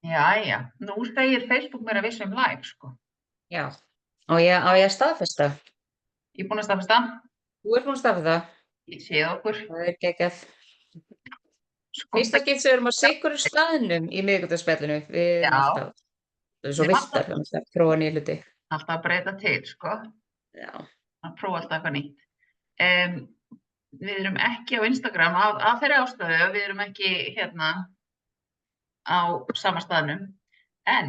Jæja, nú segir Facebook mér að við séum live, sko. Já. Á ég að staðfesta? Ég er búin að staðfesta. Þú ert búin að staðfesta? Ég séð okkur. Það er geggjað. Sko, Fyrsta skipti sem við erum á sitthvorum staðnum í miðvikudagsspjallinu. Við erum já, alltaf svo við erum villtar, við erum alltaf að prófa nýja hluti. alltaf að breyta til, sko. Já. Að prófa alltaf eitthvað nýtt. Við erum ekki á Instagram af þeirri ástæðu að við erum ekki hérna á sama staðnum. En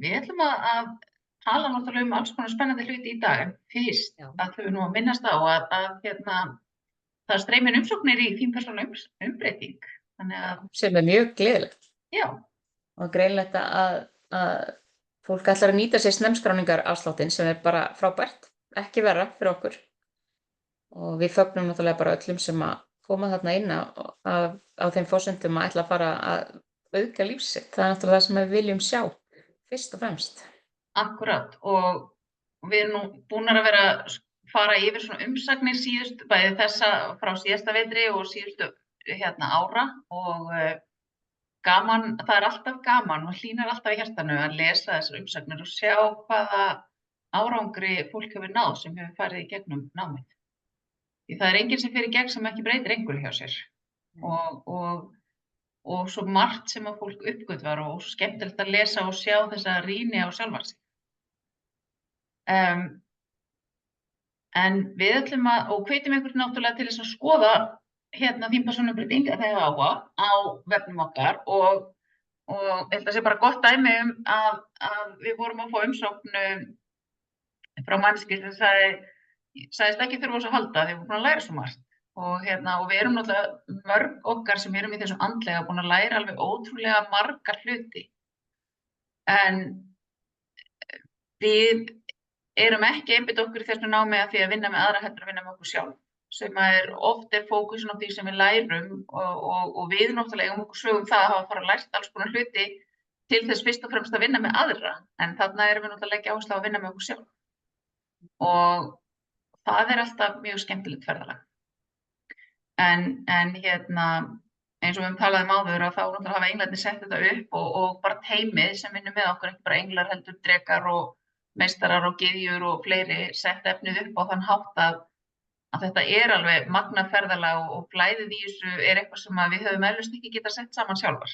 við ætlum að tala náttúrulega um alls konar spennandi hluti í dag. En fyrst Já. ætlum við nú að minnast á að hérna, það streymir umsóknir í þín persónulega umbreyting. Þannig að, Sem er mjög gleðilegt já, og greinlegt að fólk ætlar að nýta sér snemskráningarafsláttinn sem er bara frábært, ekki verra fyrir okkur. Og við fögnum náttúrulega bara öllum sem að koma þarna inn á þeim forsendum að ætla að fara að auðga líf sitt. Það er náttúrulega það sem við viljum sjá, fyrst og fremst. akkurat. Og við erum nú búnar að vera að fara yfir svona umsagnir síðustu, bæði þessa frá síðasta vetri og síðustu ára og gaman, það er alltaf gaman og hlýnar alltaf í hjartanu að lesa þessar umsagnir og sjá hvaða árangri fólk hefur náð sem hefur farið í gegnum námið. Því það er enginn sem fer í gegn sem ekki breytir einhverju hjá sér. Og svo margt sem að fólk uppgötvar og skemmtilegt að lesa og sjá þessa rýni á sjálfan sig. En við ætlum og hvetjum ykkur náttúrulega til þess að skoða þín persónubreyting að það hafa áhuga á vefnum okkar og ég held að sé bara gott dæmi að við vorum að fá umsókn frá mannski sem sagðist ekki þurfa á þessu að halda því við vorum búin að læra svo margt og við erum náttúrulega mörg okkar sem erum í þessum andlega búin að læra alveg ótrúlega marga hluti en við erum ekki einbytta okkur í þessu námi að því að vinna með aðra heldur að vinna með okkur sjálf sem oft fókusin á því sem við lærum og við náttúrulega eigum okkur sögum það að hafa fara að lært alls konar hluti til þess fyrst og fremst að vinna með aðra en þarna erum við náttúrulega að leggja áherslu á að vinna með okkur sjálf og það alltaf mjög skemmtilegt ferðalag en eins og við talaðum áður að þá náttúrulega hafa englarnir sett þetta upp og bara teymið sem vinnur með okkur ekki bara englar heldur drekar og meistarar og gyðjur og fleiri sett efnið upp á þann hátt að þetta alveg magnað ferðalag og flæðið í þessu eitthvað sem við höfum eflaust ekki getað sett saman sjálfar.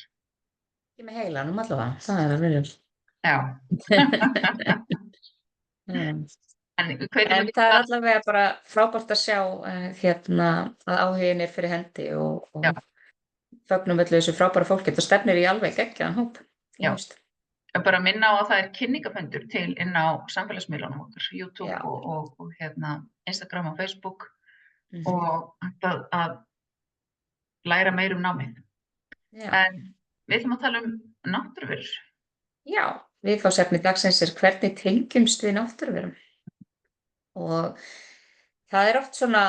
Ekki með heilanum allavega, það alveg vel. Já. En það allavega bara frábært að sjá að áhugin fyrir hendi og fögnum öllu þessu frábæra fólki. Þetta stefnir í alveg geggjaðan hóp. Já. Bara minna á að það kynningafundur til inn á samfélagsmiðlunum okkar, YouTube og Instagram og Facebook og að læra meir námið. Já. En við ætlum að tala náttúruverur. Já, viðfangsefni dagsins hvernig tengjumst við náttúruverum. Og það oft svona,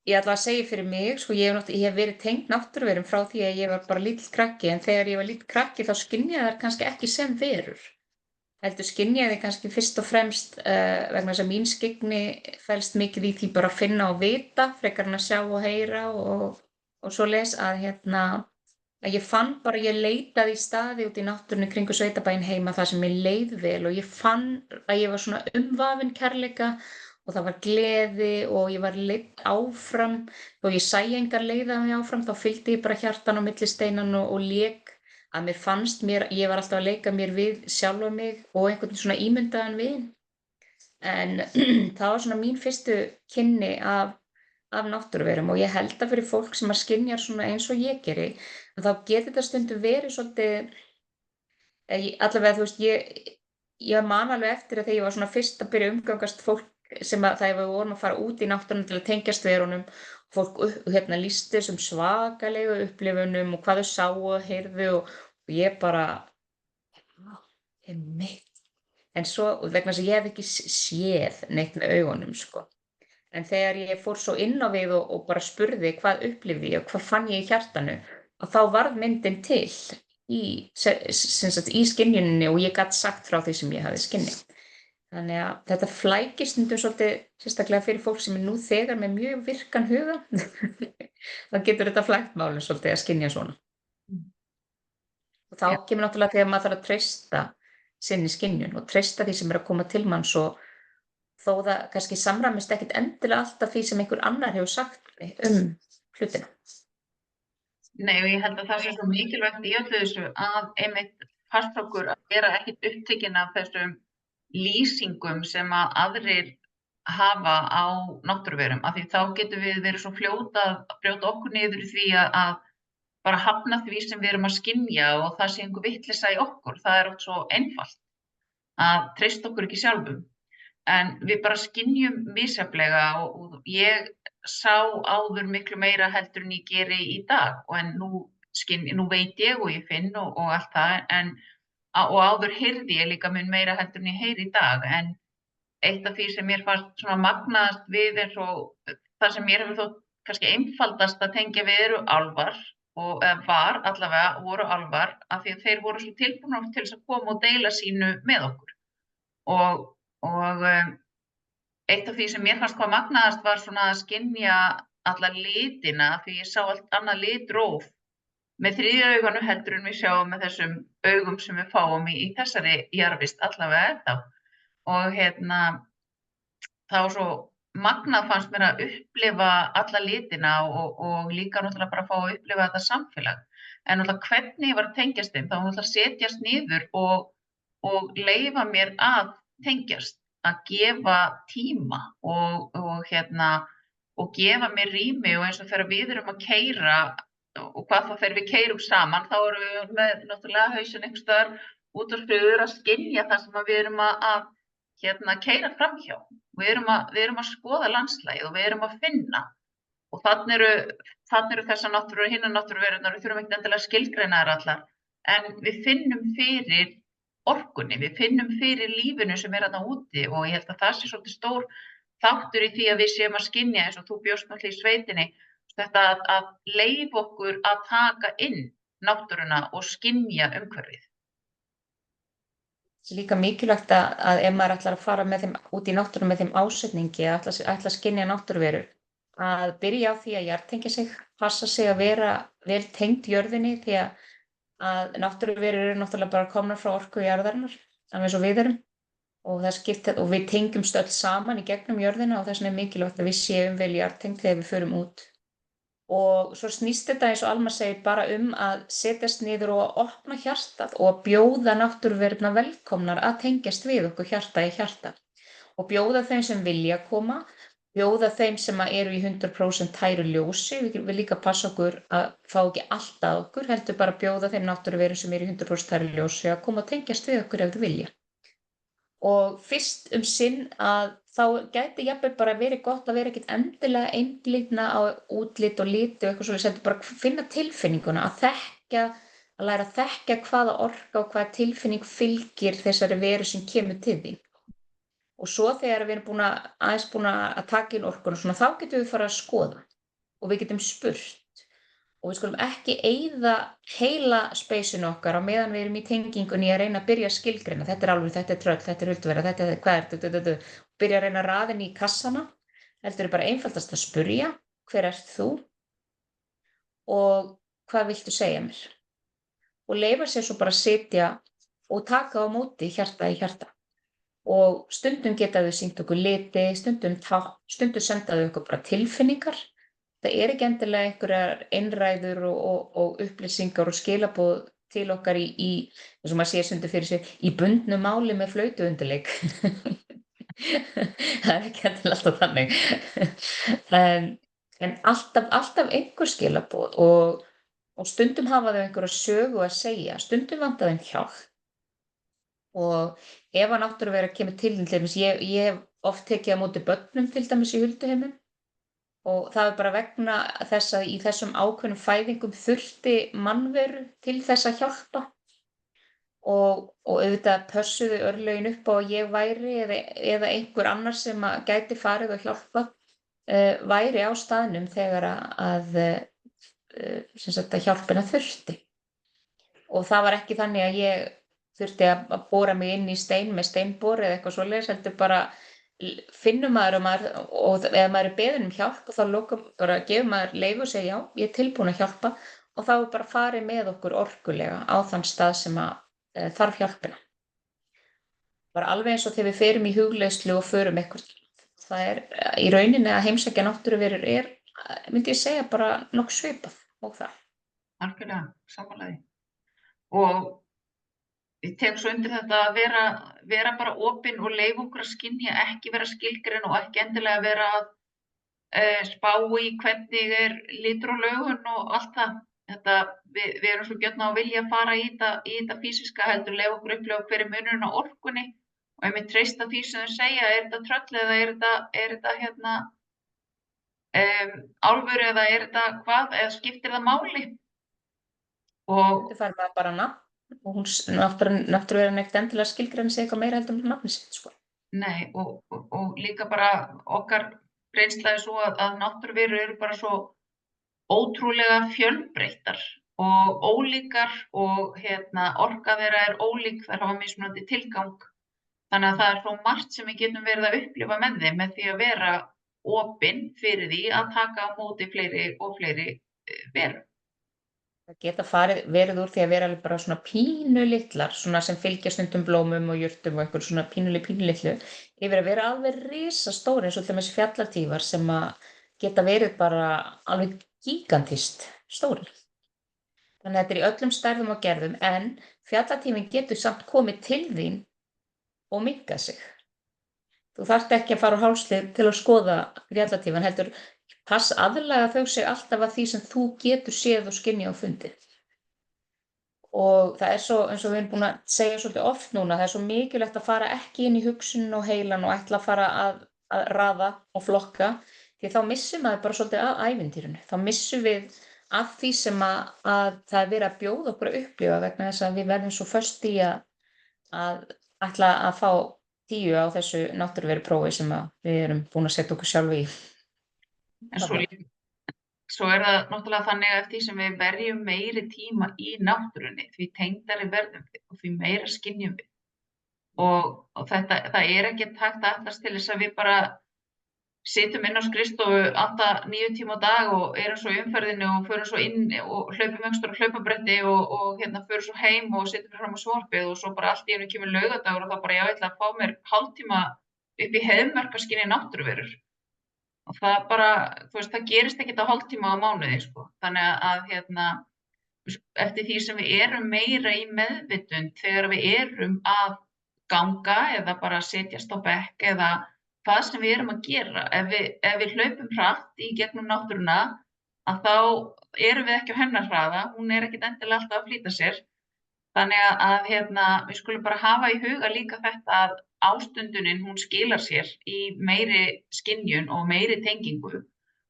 ég ætla að segja fyrir mig, sko, ég hef verið tengd náttúruverum frá því að ég var bara lítill krakki, en þegar ég var lítill krakki þá skynjaði þær kannski ekki sem verur. Heldur skynjaði kannski fyrst og fremst vegna þess að mín skyggni felst mikið í því bara að finna og vita, frekar en að sjá og heyra og svoleiðis að ég fann bara, ég leitaði í staði út í náttúrunni kringu sveitabæinn heima þar sem ég leið vel og ég fann að ég var svona umvafin kærleika og það var gleði og ég var leidd áfram og ég sæi engar leiða mig áfram, þá fylgdi ég bara hjartan á milli steinan og lék að mér fannst ég var alltaf að leika mér við sjálfa mig og einhvern svona ímyndaðan vin. En það var svona mín fyrstu kynni af náttúruverum og ég held að fyrir fólk sem að skynjar svona eins og ég geri, þá getur þetta stundum verið svolítið, allavega þú veist, ég man alveg eftir að þegar ég var svona fyrst að byrja að umgangast fólk sem að það við vorum að fara út í náttúruna til að tengjast verunum, fólk lýsti þessum svakalegu upplifunum og hvað þau sáu og heyrðu og ég bara, einmitt. En svo, vegna þess að ég hef ekki séð neitt með augunum, sko. En þegar ég fór svo inn á við og bara spurði hvað upplifði ég og hvað fann ég í hjartanu, að þá varð myndin til sem sagt, í skynjuninni og ég gat sagt frá því sem ég hafði skynjað. Þannig að þetta flækir stundum svolítið, sérstaklega fyrir fólk sem er nú þegar með mjög virkan huga. Þá getur þetta flækt málum svolítið að skynja svona. Og þá kemur náttúrulega þegar maður þarf að treysta sinni skynjun og treysta því sem er að koma til manns og þó það kannski samræmist ekkert endilega alltaf því sem einhver annar hefur sagt hlutina. Nei, og ég held að það sé svo mikilvægt í öllu þessu að einmitt passa okkur að vera ekkert upptekin af þessum lýsingum sem að aðrir hafa á náttúruverum, af því þá getum við verið svo fljót að brjóta okkur niður í því að bara hafna því sem við erum að skynja og það sé einhver vitleysa í okkur. Það er oft svo einfalt að treysta okkur ekki sjálfum. En við bara skynjum misjafnlega og ég sá áður miklu meira heldur en ég geri í dag en nú veit ég og ég finn og allt það og áður heyrði ég líka mun meira heldur en ég heyri í dag en eitt af því sem mér fannst svona magnaðast við eins og það sem mér hefur þótt kannski einfaldast að tengja við eru álfar og var allavega voru álfar af því að þeir voru svo tilbúnir til þess að koma og deila sínu með okkur og eitt af því sem mér fannst hvað magnaðast var svona að skynja alla litina því ég sá allt annað litróf með þriðja auganu heldur en við sjáum með þessum augum sem við fáum í þessari jarðvist allavega ennþá og það var svo magnað fannst mér að upplifa alla litina og líka náttúrulega bara að fá að upplifa þetta samfélag en náttúrulega hvernig ég var að tengjast þeim þá náttúrulega setjast niður og leyfa mér að tengjast að gefa tíma og gefa mér rými og eins og þegar við erum að keyra og hvað þá þegar við keyrum saman þá erum við með náttúrulega hausinn einhvers staðar út á suður að skynja það sem við erum að keyra framhjá. Við erum að skoða landslagið og við erum að finna og þannig eru þessar náttúrur og hinnar náttúruverurnar við þurfum ekki endilega að skilgreina þær allar en við finnum fyrir orkunni, við finnum fyrir lífinu sem er þarna úti og ég held að það sé svolítið stór þáttur í því að við séum að skynja eins og þú bjóst náttúrulega í sveitinni þetta að leyfa okkur að taka inn náttúruna og skynja umhverfið. Það er líka mikilvægt að ef maður ætlar að fara með þeim út í náttúruna með þeim ásetningi að ætla að skynja náttúruverur að byrja á því að jarðtengja sig, passa sig að vera vel tengd jörðinni því að náttúruverur eru náttúrulega bara komnar frá orku jarðarinnar, alveg eins og við erum og við tengjumst öll saman í gegnum jörðina og þess vegna er mikilvægt að við séum vel jarðtengd þegar við förum út. Og svo snýst þetta eins og Alma segir bara að setjast niður og að opna hjartað og að bjóða náttúruverurnar velkomnar að tengjast við okkur hjarta í hjarta og bjóða þeim sem vilja koma, bjóða þeim sem eru í 100% tæru ljósi, við líka passa okkur að fá ekki allt að okkur, heldur bara bjóða þeim náttúruverum sem eru í 100% tæru ljósi að koma að tengjast við okkur ef þau vilja. Og fyrst sinn að þá gæti jafnvel bara verið gott að vera ekkert endilega einblína á útlit og liti og eitthvað svoleiðis, heldur bara finna tilfinninguna, að læra að þekkja hvaða orka og hvaða tilfinning fylgir þessari veru sem kemur til þín. Og svo þegar við erum búin að taka inn orkuna svona, þá getum við fara að skoða og við getum spurt og við skulum ekki eyða heila spacinu okkar á meðan við erum í tengingunni að reyna að byrja að skilgreina. Þetta er álfur, þetta er tröll, þetta er hulduvera, þetta er hvað er, byrja að reyna að raða inn í kassana. Heldur bara einfaldast að spurja, hver ert þú og hvað viltu segja mér? Og leyfa sér svo bara að sitja og taka á móti hjarta í hjarta. Og stundum geta þau sýnt okkur liti, stundum senda þau okkur bara tilfinningar. Það er ekki endilega einhverjar einræður og upplýsingar og skilaboð til okkar eins og maður sér stundum fyrir sér, í bundnu máli með flautuundirleik. Það er ekki endilega alltaf þannig. En alltaf einhver skilaboð og stundum hafa þau einhverja sögu að segja, stundum vantar þeim hjálp. Og ef að náttúruvera kemur til dæmis, ég hef oft tekið á móti börnum til dæmis í hulduheimum og það er bara vegna þess að í þessum ákveðnum fæðingum þurfti mannveru til þess að hjálpa og auðvitað pössuðu örlögin upp á að ég væri eða einhver annar sem gæti farið og hjálpað væri á staðnum þegar að hjálpina þurfti. Og það var ekki þannig að ég þurfti að bora mig inn í stein með steinbor eða eitthvað svoleiðis, heldur bara finnur maður og ef maður er beðinn hjálp og þá bara gefur maður leyfi og segir já, ég er tilbúin að hjálpa og þá er bara farið með okkur orkulega á þann stað sem að þarf hjálpina. Bara alveg eins og þegar við ferum í hugleiðslu og förum eitthvað. Það er í rauninni að heimsækja náttúruverur myndi ég segja, bara nokkuð svipað og það. Algjörlega, sammála því. Og ég tek svo undir þetta að vera bara opin og leyfa okkur að skynja, ekki vera skilgrein og ekki endilega vera að spá í hvernig litur og lögun og allt það. Við erum svo gjörn á að vilja fara í þetta físiska, heldur leyfa okkur upplifa hver er munurinn á orkunni og einmitt treysta því sem þau segja, er þetta tröll eða er þetta álfur eða er þetta hvað, eða skiptir það máli? Og Þetta fær maður bara nafn og náttúruverðin ekkert endilega skilgreina sig eitthvað meira heldur en nafnið sitt, sko. Nei, og líka bara okkar reynsla er svo að náttúruverur eru bara svo ótrúlega fjölbreyttar og ólíkar og orka þeirra er ólík, þær hafa mismunandi tilgang. Þannig að það er svo margt sem við getum verið að upplifa með þeim með því að vera opin fyrir því að taka á móti fleiri og fleiri verum. Það geta verið úr því að vera alveg bara svona pínulitlar, svona sem fylgja stundum blómum og jurtum og eitthvað svona pínulitlu, yfir að vera alveg risastór eins og til með fjallartífar sem að geta verið bara alveg gigantist stórir. Þannig að þetta er í öllum stærðum og gerðum, en fjallartífinn getur samt komið til þín og minnkað sig. Þú þarft ekki að fara á hálslið til að skoða fjallartífann, heldur aðlaga þau sig alltaf að því sem þú getur séð og skynjað og fundið. Og það er svo, eins og við erum búin að segja svolítið oft núna, það er svo mikilvægt að fara ekki inn í hugsunin og heilan og ætla að fara að raða og flokka, því þá missum maður bara svolítið af ævintýrinu. Þá missum við af því sem að það er verið að bjóða okkur að upplifa, vegna þess að við verðum svo föst í að ætla að fá 10 á þessu náttúruveruprófi sem við erum búin að setja okkur sjálf í. En svo er það náttúrulega þannig að eftir sem við verjum meiri tíma í náttúrunni, því tengdari verðum við og því meira skynjum við. Og það er ekki hægt að ætlast til þess að við bara sitjum inn á skrifstofu 8-9 tíma á dag og erum svo í umferðinni og förum svo inn og hlaupum öxtur og hlaupabretti og förum svo heim og sitjum fram á sjónvarpið og svo bara allt í einu kemur laugardagur og þá bara ég ætla að fá mér hálftíma upp í heiðmörk að skynja náttúruverur. Og það bara, það gerist ekkert á hálftíma á mánuði, sko. Þannig að eftir því sem við erum meira í meðvitund þegar við erum að ganga eða bara setjast á bekk eða hvað sem við erum að gera. Ef við hlaupum hratt í gegnum náttúruna, að þá erum við ekki á hennar hraða, hún er ekkert endilega alltaf að flýta sér. Þannig að við skulum bara hafa í huga líka þetta að ástundunin, hún skilar sér í meiri skynjun og meiri tengingu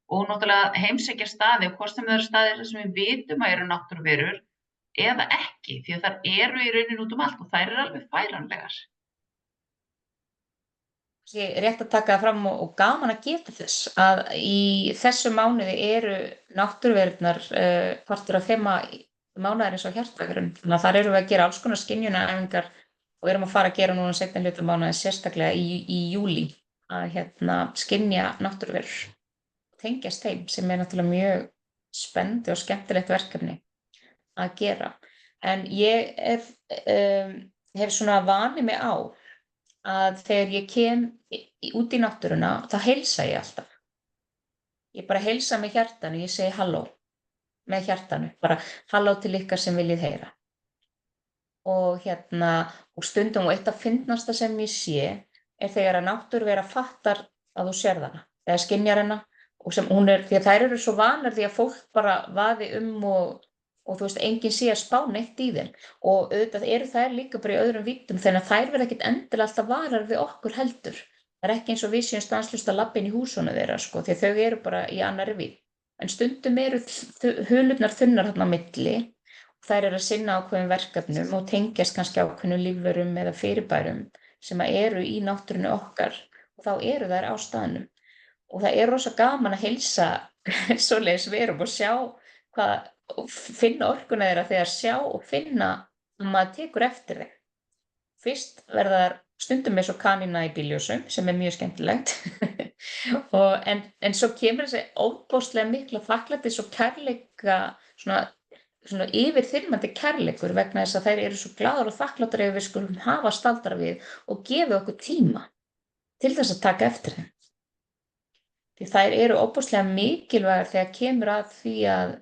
og náttúrulega heimsækja staði og hvort sem það eru staðir sem við vitum að eru náttúruverur eða ekki, því að þær eru í rauninni út allt og þær eru alveg færanlegar. Ég rétt að taka það fram og gaman að geta þess að í þessu mánuði eru náttúruverurnar partur af þema mánaðarins á hjartavegurinn. Þannig að þar erum við að gera alls konar skynjunaræfingar og erum að fara að gera núna seinni hluta mánaðarins sérstaklega í júlí að skynja náttúruverur og tengjast þeim sem er náttúrulega mjög spennandi og skemmtilegt verkefni að gera. En ég hef svona vanið mig á að þegar ég kem út í náttúruna þá heilsa ég alltaf. Ég bara heilsa með hjartanu, ég segi halló með hjartanu, bara halló til ykkar sem viljið heyra. Og stundum og eitt af fyndnasta sem ég sé er þegar að náttúruvera fattar að þú sérð hana eða skynjar hana og sem hún er, því að þær eru svo vanar því að fólk bara vaði og enginn sé að spá neitt í þeim og auðvitað eru þær líka bara í öðrum víddum þannig að þær verða ekkert endilega alltaf varar við okkur heldur. Það er ekki eins og við séum stanslaust að labba inn í húsuna þeirra, sko, því að þau eru bara í annarri vídd. En stundum eru hulurnar þunnar þarna á milli og þær eru að sinna ákveðum verkefnum og tengjast kannski ákveðnum lífverum eða fyrirbærum sem eru í náttúrunni okkar og þá eru þær á staðnum. og það rosa gaman að heilsa svoleiðis verum og sjá hvað, og finna orkuna þeirra þegar sjá og finna að maður tekur eftir þeim. Fyrst verða þær stundum eins og kanína í bíljósum sem mjög skemmtilegt en svo kemur þessi óbóðslega mikla þakklætis og kærleika svona yfirþyrmandi kærleikur vegna þess að þær eru svo glaðar og þakkláttar ef við skulum hafa staldra við og gefa okkur tíma til þess að taka eftir þeim. Því þær eru óbóðslega mikilvægar þegar kemur að því að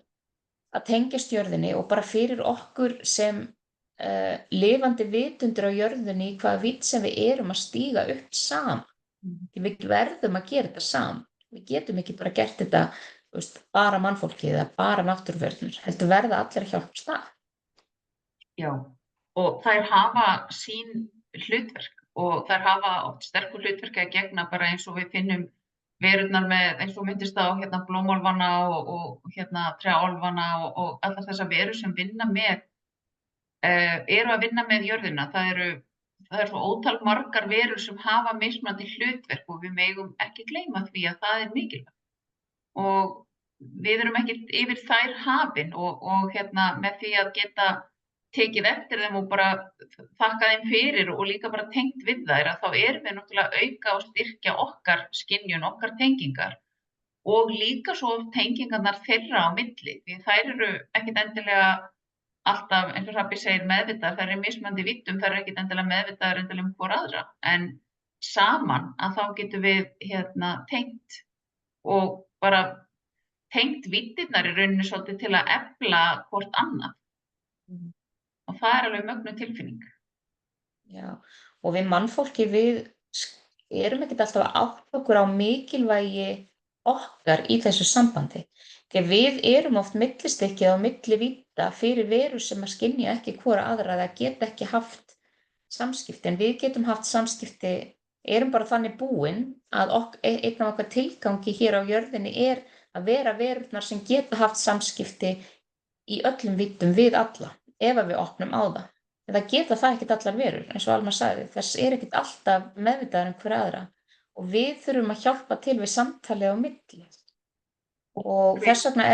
tengjast jörðinni og bara fyrir okkur sem lifandi vitundur á jörðinni í hvaða vídd sem við erum að stíga upp saman. Því við verðum að gera þetta saman. Við getum ekki bara gert þetta bara mannfólkið eða bara náttúruverðnir. Heldur verða allir að hjálpast að. Já, og þær hafa sín hlutverk og þær hafa oft sterkur hlutverk að gegna bara eins og við finnum verurnar með eins og myndist á blómálfana og trjáálfana og allar þessar verur sem vinna með eru að vinna með jörðina. Það eru svo ótal margar verur sem hafa mismunandi hlutverk og við megum ekki gleyma því að það mikilvægt. Og við erum ekkert yfir þær hafin og með því að geta tekið eftir þeim og bara þakka þeim fyrir og líka bara tengt við þær að þá erum við náttúrulega að auka og styrkja okkar skynjun, okkar tengingar og líka svo tengingarnar þeirra á milli. Því þær eru ekkert endilega alltaf, eins og Hrafn segir, meðvitaðar, þær eru mismunandi víddum, þær eru ekkert endilega meðvitaðar endilega hvor aðra, en saman að þá getum við tengt og bara tengt víddirnar í rauninni svolítið til að efla hvort annað. Og það alveg mögnuð tilfinning. Já, og við mannfólki við erum ekkert alltaf að átta okkur á mikilvægi okkar í þessu sambandi. Þegar við erum oft millistykkið á milli vídda fyrir verur sem að skynja ekki hvora aðra eða geta ekki haft samskipti, en við getum haft samskipti, erum bara þannig búin að einn af okkar tilgangi hér á jörðinni að vera verurnar sem geta haft samskipti í öllum víddum við alla, ef við opnum á það. En það geta það ekkert allar verur, eins og Alma sagði, þess ekkert alltaf meðvitaðar hver aðra og við þurfum að hjálpa til við samtalið á milli. Og þess vegna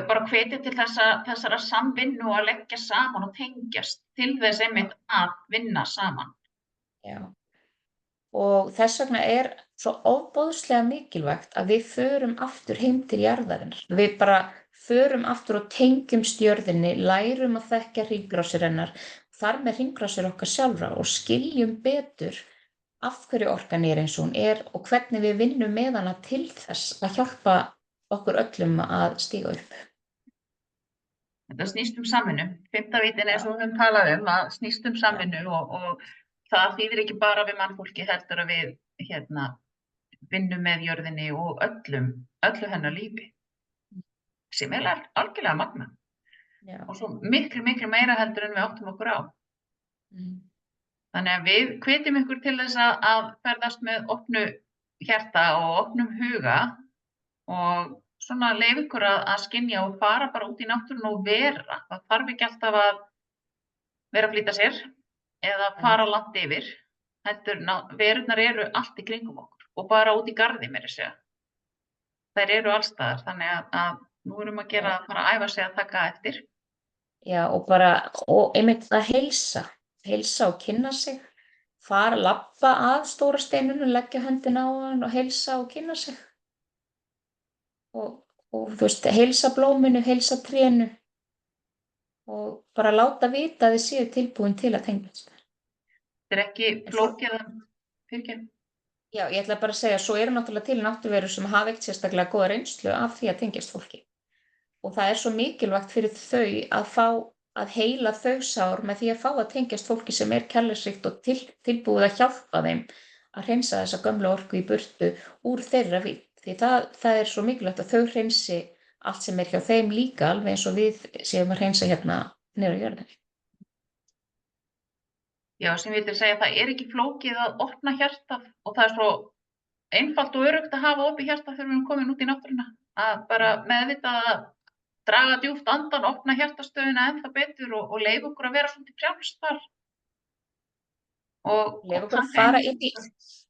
bara hvetja til þessara samvinnu og að leggja saman og tengjast til þess einmitt að vinna saman. Já. Og þess vegna svo ofboðslega mikilvægt að við förum aftur heim til jarðarinnar. Við bara förum aftur og tengjumst jörðinni, lærum að þekkja hringrásir hennar, þar með hringrásir okkar sjálfra og skiljum betur af hverju orkan eins og hún og hvernig við vinnum með hana til þess að hjálpa okkur öllum að stíga upp. Þetta snýst samvinnu. 5. víddin eins og við höfum talað að snýst samvinnu og það þýðir ekki bara við mannfólki heldur að við vinnum með jörðinni og öllu hennar lífi. Sem algjörlega magna. Já. Og svo miklu meira heldur en við áttum okkur á. Þannig að við hvetjum ykkur til þess að ferðast með opnu hjarta og opnum huga og svona leyfa ykkur að skynja og fara bara út í náttúruna og vera. Það þarf ekki alltaf að vera að flýta sér eða fara langt yfir. Verurnar eru allt í kringum okkur og bara út í garði meira að segja. Þær eru alls staðar, þannig að nú erum að gera bara að æfa sig að taka eftir. Já, og einmitt að heilsa og kynna sig, labba að stóra steinunum, leggja höndina á hann og heilsa og kynna sig. Og þú veist, heilsa blóminu, heilsa trénu og bara láta vita að þið séu tilbúin til að tengjast. Þetta ekki flókið að fyrirgefa. Já, ég ætla bara að segja, svo eru náttúrulega til náttúruverur sem hafa ekkert sérstaklega góða reynslu af því að tengjast fólki. Og það svo mikilvægt fyrir þau að fá að heila þau sár með því að fá að tengjast fólki sem kærleiksríkt og tilbúið að hjálpa þeim að hreinsa þessa gömlu orku í burtu úr þeirra vídd. Því það svo mikilvægt að þau hreinsi allt sem hjá þeim líka, alveg eins og við séum að hreinsa niður á jörðinni. Já, sem ég vildi segja, það ekki flókið að opna hjartað og það svo einfalt og öruggt að hafa opið hjartað þegar við erum komin út í náttúruna. Að bara meðvita að draga djúpt andan, opna hjartastöðina ennþá betur og leyfa okkur að vera svolítið frjálst þar. Leyfa og okkur að taka fara inn. inn í,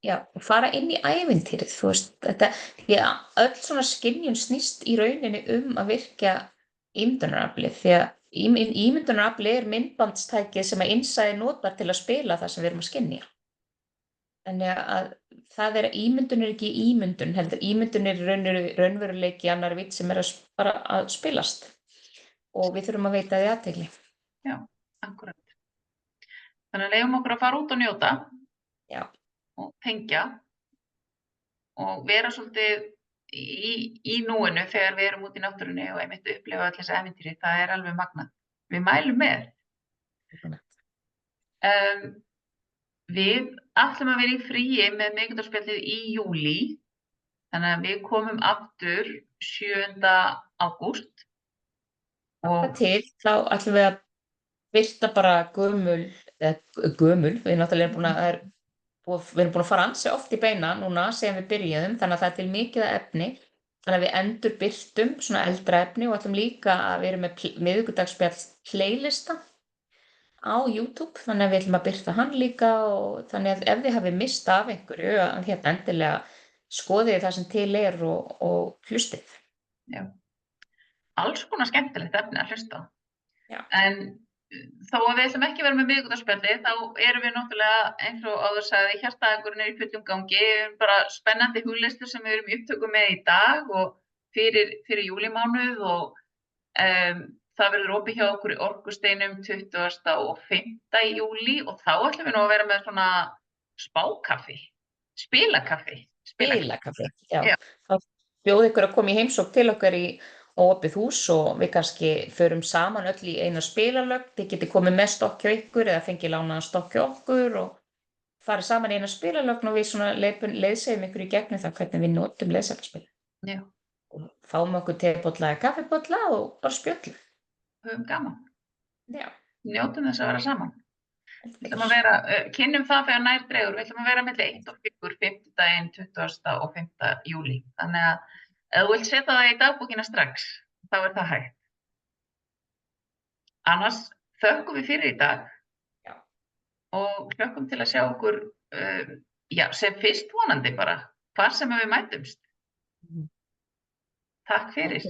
já, og fara inn í ævintýrið, þú veist, þetta, já, öll svona skynjun snýst í rauninni að virkja ímyndunaraflið, því að ímyndunaraflið er myndbandstækið sem að innsæði notar til að spila það sem við erum að skynja. Þannig að það ímyndun er ekki ímyndun, heldur ímyndun er raunveruleiki annar vitt sem er bara að spilast og við þurfum að veita því athygli. Já, akkurat. Þannig að leyfum okkur að fara út og njóta. Já. Og tengja og vera svolítið í núinu þegar við erum út í náttúrunni og einmitt upplifa öll þessi ævintýri, það er alveg magnað. Við mælum með. Við ætlum að vera í fríi með miðvikudagsspjallið í júlí, þannig að við komum aftur 7. ágúst. Og til þá ætlum við að birta bara gömul, við náttúrulega við erum búin að fara ansi oft í beina núna sem við byrjuðum, þannig að það er til mikið efni, þannig að við endur birtum svona eldra efni og ætlum líka að vera með miðvikudagsspjall playlista á YouTube, þannig að við ætlum að birta hann líka og þannig að ef þið hafið mist af einhverju, hérna endilega skoðið það sem til er og hlustið. Já. Alls konar skemmtilegt efni að hlusta á. Já. En þó að við ætlum ekki að vera með miðvikudagsspjalli, þá erum við náttúrulega, eins og áður sagði, hjartaðangurinn í fullum gangi, bara spennandi huglistur sem við erum í upptöku með í dag og fyrir júlímánuð og það verður opið hjá okkur í Orkusteinum 25. júlí og þá ætlum við nú að vera með svona spákaffi, spilakaffi, já. Þá bjóð ykkur að koma í heimsókn til okkar í opið hús og við kannski förum saman öll í eina spilalögn, þið getið komið með stokk hjá ykkur eða fengið lánaðan stokk hjá okkur og farið saman í eina spilalögn og við svona leiðsegjum ykkur í gegnum það hvernig við notum leiðsagnaspil. Já. Og fáum okkur tebolla eða kaffibolla og bara spjöllum. Höfum gaman. Já. Njótum þess að vera saman. Við ætlum að vera, kynnum það þegar nær dregur, við ætlum að vera milli 1 og 4, 5. 20. og 5. júlí. Þannig að ef þú vilt setja það í dagbókina strax, þá er það hægt. Annars þökkum við fyrir í dag. Já. Og hlökkum til að sjá okkur, sem fyrst vonandi bara, hvar sem við mætumst. Takk fyrir.